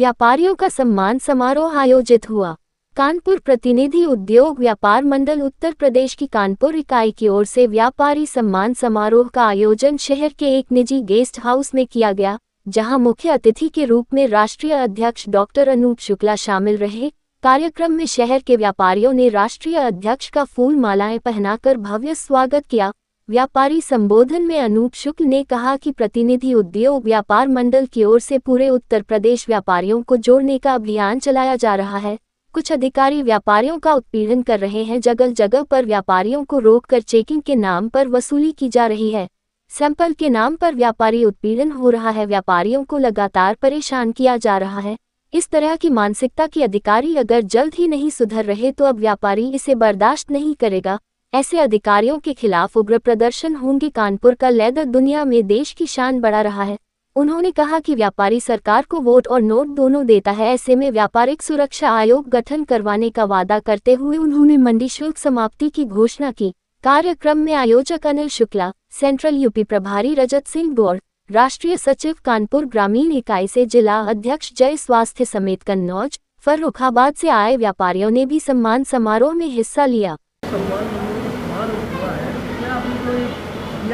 व्यापारियों का सम्मान समारोह आयोजित हुआ। कानपुर प्रतिनिधि उद्योग व्यापार मंडल उत्तर प्रदेश की कानपुर इकाई की ओर से व्यापारी सम्मान समारोह का आयोजन शहर के एक निजी गेस्ट हाउस में किया गया, जहां मुख्य अतिथि के रूप में राष्ट्रीय अध्यक्ष डॉक्टर अनूप शुक्ला शामिल रहे। कार्यक्रम में शहर के व्यापारियों ने राष्ट्रीय अध्यक्ष का फूल मालाएं पहनाकर भव्य स्वागत किया। व्यापारी संबोधन में अनूप शुक्ल ने कहा कि प्रतिनिधि उद्योग व्यापार मंडल की ओर से पूरे उत्तर प्रदेश व्यापारियों को जोड़ने का अभियान चलाया जा रहा है। कुछ अधिकारी व्यापारियों का उत्पीड़न कर रहे हैं। जगह जगह पर व्यापारियों को रोककर चेकिंग के नाम पर वसूली की जा रही है। सैंपल के नाम पर व्यापारी उत्पीड़न हो रहा है। व्यापारियों को लगातार परेशान किया जा रहा है। इस तरह की मानसिकता के अधिकारी अगर जल्द ही नहीं सुधर रहे तो अब व्यापारी इसे बर्दाश्त नहीं करेगा। ऐसे अधिकारियों के खिलाफ उग्र प्रदर्शन होंगे। कानपुर का लेदर दुनिया में देश की शान बढ़ा रहा है। उन्होंने कहा कि व्यापारी सरकार को वोट और नोट दोनों देता है, ऐसे में व्यापारिक सुरक्षा आयोग गठन करवाने का वादा करते हुए उन्होंने मंडी शुल्क समाप्ति की घोषणा की। कार्यक्रम में आयोजक अनिल शुक्ला, सेंट्रल यूपी प्रभारी रजत सिंह गौड़, राष्ट्रीय सचिव कानपुर ग्रामीण इकाई से जिला अध्यक्ष जय स्वास्थ्य समेत कन्नौज, फर्रुखाबाद से आए व्यापारियों ने भी सम्मान समारोह में हिस्सा लिया।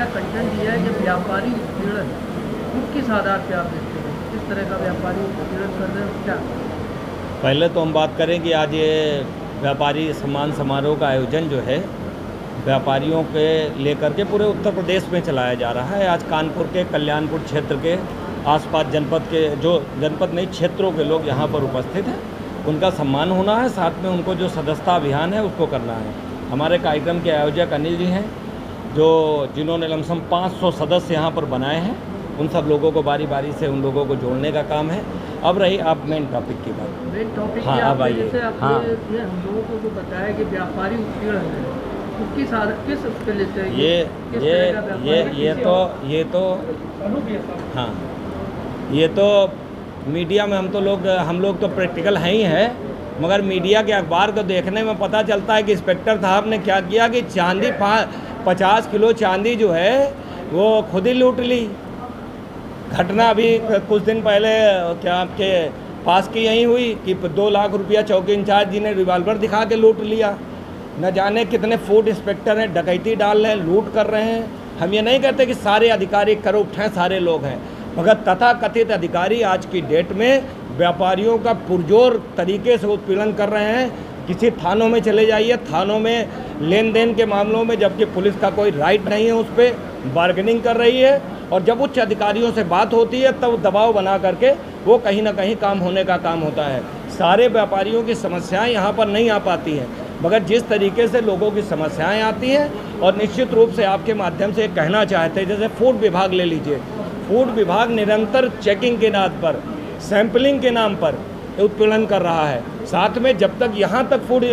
कंटेंट दिया है जब व्यापारी उत्पीड़न किस आधार पे आप देखते हैं, किस तरह का व्यापारी उत्पीड़न कर रहे हो क्या? पहले तो हम बात करें कि आज ये व्यापारी सम्मान समारोह का आयोजन जो है व्यापारियों के लेकर के पूरे उत्तर प्रदेश में चलाया जा रहा है। आज कानपुर के कल्याणपुर क्षेत्र के आसपास जनपद के जो जनपद नहीं क्षेत्रों के लोग यहाँ पर उपस्थित हैं, उनका सम्मान होना है। साथ में उनको जो सदस्यता अभियान है उसको करना है। हमारे कार्यक्रम के आयोजक अनिल जी हैं, जिन्होंने लमसम 500 सदस्य यहाँ पर बनाए हैं। उन सब लोगों को बारी बारी से उन लोगों को जोड़ने का काम है। अब रही आप मेन टॉपिक की बात। मेन टॉपिक हाँ, अब आइए। हाँ, ये हम लोगों को तो बताया कि व्यापारी उत्पीड़न है, तो किस उसके लेते हैं ये तो मीडिया में हम लोग तो प्रैक्टिकल हैं ही है, मगर मीडिया के अखबार को देखने में पता चलता है कि इंस्पेक्टर साहब ने क्या किया कि चांदी 50 किलो चांदी जो है वो खुद ही लूट ली। घटना अभी कुछ दिन पहले क्या आपके पास की यही हुई कि 2 लाख रुपया चौकी इंचार्ज जी ने रिवाल्वर दिखा के लूट लिया। न जाने कितने फूड इंस्पेक्टर हैं, डकैती डाल रहे हैं, लूट कर रहे हैं। हम ये नहीं कहते कि सारे अधिकारी करप्ट हैं, सारे लोग हैं, मगर तथाकथित अधिकारी आज की डेट में व्यापारियों का पुरजोर तरीके से उत्पीड़न कर रहे हैं। किसी थानों में चले जाइए, थानों में लेन देन के मामलों में, जबकि पुलिस का कोई राइट नहीं है, उस पर बार्गेनिंग कर रही है। और जब उच्च अधिकारियों से बात होती है तब दबाव बना करके वो कहीं ना कहीं काम होने का काम होता है। सारे व्यापारियों की समस्याएं यहाँ पर नहीं आ पाती हैं, मगर जिस तरीके से लोगों की समस्याएं आती हैं, और निश्चित रूप से आपके माध्यम से कहना चाहते हैं, जैसे फूड विभाग ले लीजिए, फूड विभाग निरंतर चेकिंग के नाम पर, सैंपलिंग के नाम पर उत्पीड़न कर रहा है। साथ में जब तक यहाँ तक फूड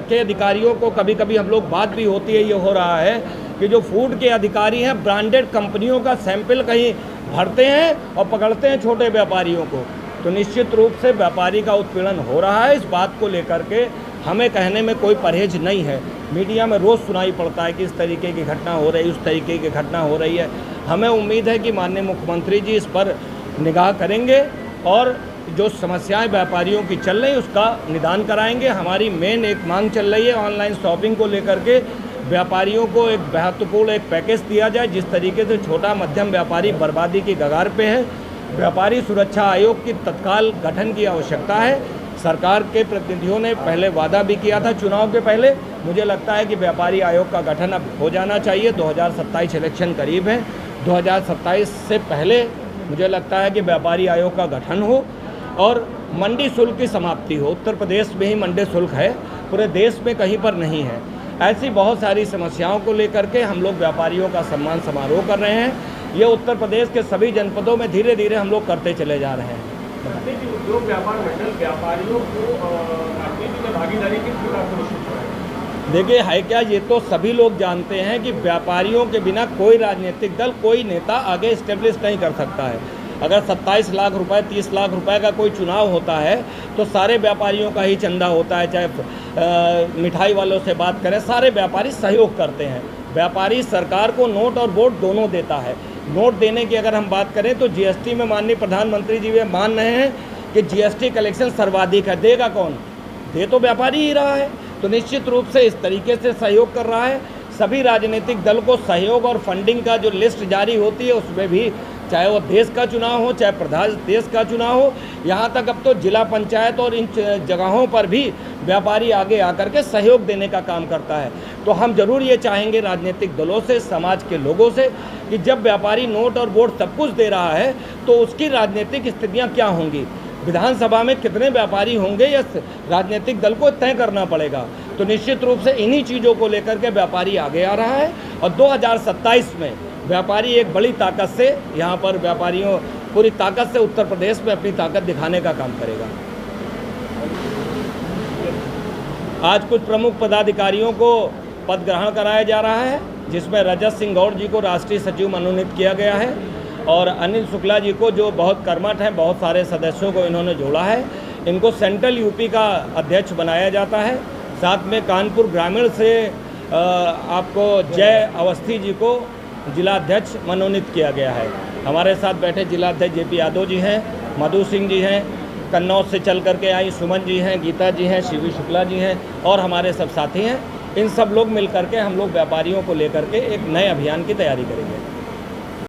के अधिकारियों को कभी कभी हम लोग बात भी होती है, ये हो रहा है कि जो फूड के अधिकारी हैं ब्रांडेड कंपनियों का सैंपल कहीं भरते हैं और पकड़ते हैं छोटे व्यापारियों को, तो निश्चित रूप से व्यापारी का उत्पीड़न हो रहा है। इस बात को लेकर के हमें कहने में कोई परहेज नहीं है। मीडिया में रोज़ सुनाई पड़ता है कि इस तरीके की घटना हो रही है, उस तरीके की घटना हो रही है। हमें उम्मीद है कि माननीय मुख्यमंत्री जी इस पर निगाह करेंगे और जो समस्याएं व्यापारियों की चल रही उसका निदान कराएंगे। हमारी मेन एक मांग चल रही है ऑनलाइन शॉपिंग को लेकर के, व्यापारियों को एक महत्वपूर्ण एक पैकेज दिया जाए। जिस तरीके से छोटा मध्यम व्यापारी बर्बादी की कगार पे है, व्यापारी सुरक्षा आयोग की तत्काल गठन की आवश्यकता है। सरकार के प्रतिनिधियों ने पहले वादा भी किया था चुनाव के पहले। मुझे लगता है कि व्यापारी आयोग का गठन अब हो जाना चाहिए। 2027 इलेक्शन करीब है, 2027 से पहले मुझे लगता है कि व्यापारी आयोग का गठन हो और मंडी शुल्क की समाप्ति हो। उत्तर प्रदेश में ही मंडी शुल्क है, पूरे देश में कहीं पर नहीं है। ऐसी बहुत सारी समस्याओं को लेकर के हम लोग व्यापारियों का सम्मान समारोह कर रहे हैं। ये उत्तर प्रदेश के सभी जनपदों में धीरे धीरे हम लोग करते चले जा रहे हैं। उद्योग व्यापार मंडल व्यापारियों को राजनीति में भागीदारी किस प्रकार से सुनिश्चित कराएगा? देखिए है क्या, ये तो सभी लोग जानते हैं कि व्यापारियों के बिना कोई राजनीतिक दल, कोई नेता आगे इस्टेब्लिश नहीं कर सकता है। अगर 27 लाख रुपए 30 लाख रुपए का कोई चुनाव होता है तो सारे व्यापारियों का ही चंदा होता है। चाहे मिठाई वालों से बात करें, सारे व्यापारी सहयोग करते हैं। व्यापारी सरकार को नोट और वोट दोनों देता है। नोट देने की अगर हम बात करें तो जीएसटी में माननीय प्रधानमंत्री जी वे मान रहे हैं कि जीएसटी कलेक्शन सर्वाधिक है, देगा कौन? दे तो व्यापारी ही रहा है। तो निश्चित रूप से इस तरीके से सहयोग कर रहा है। सभी राजनीतिक दल को सहयोग और फंडिंग का जो लिस्ट जारी होती है उसमें भी, चाहे वो देश का चुनाव हो, चाहे प्रधान देश का चुनाव हो, यहाँ तक अब तो जिला पंचायत और इन जगहों पर भी व्यापारी आगे आकर के सहयोग देने का काम करता है। तो हम जरूर ये चाहेंगे राजनीतिक दलों से, समाज के लोगों से, कि जब व्यापारी नोट और वोट सब कुछ दे रहा है तो उसकी राजनीतिक स्थितियाँ क्या होंगी, विधानसभा में कितने व्यापारी होंगे, या राजनीतिक दल को तय करना पड़ेगा। तो निश्चित रूप से इन्हीं चीज़ों को लेकर के व्यापारी आगे आ रहा है और 2027 में व्यापारी एक बड़ी ताकत से, यहाँ पर व्यापारियों पूरी ताकत से उत्तर प्रदेश में अपनी ताकत दिखाने का काम करेगा। आज कुछ प्रमुख पदाधिकारियों को पद ग्रहण कराया जा रहा है, जिसमें रजत सिंह गौड़ जी को राष्ट्रीय सचिव मनोनीत किया गया है और अनिल शुक्ला जी को, जो बहुत कर्मठ हैं, बहुत सारे सदस्यों को इन्होंने जोड़ा है, इनको सेंट्रल यूपी का अध्यक्ष बनाया जाता है। साथ में कानपुर ग्रामीण से आपको जय अवस्थी जी को जिलाध्यक्ष मनोनीत किया गया है। हमारे साथ बैठे जिलाध्यक्ष जेपी यादव जी हैं, मधु सिंह जी हैं, कन्नौज से चल करके आई सुमन जी हैं, गीता जी हैं, शिवी शुक्ला जी हैं और हमारे सब साथी हैं। इन सब लोग मिल करके हम लोग व्यापारियों को लेकर के एक नए अभियान की तैयारी करेंगे।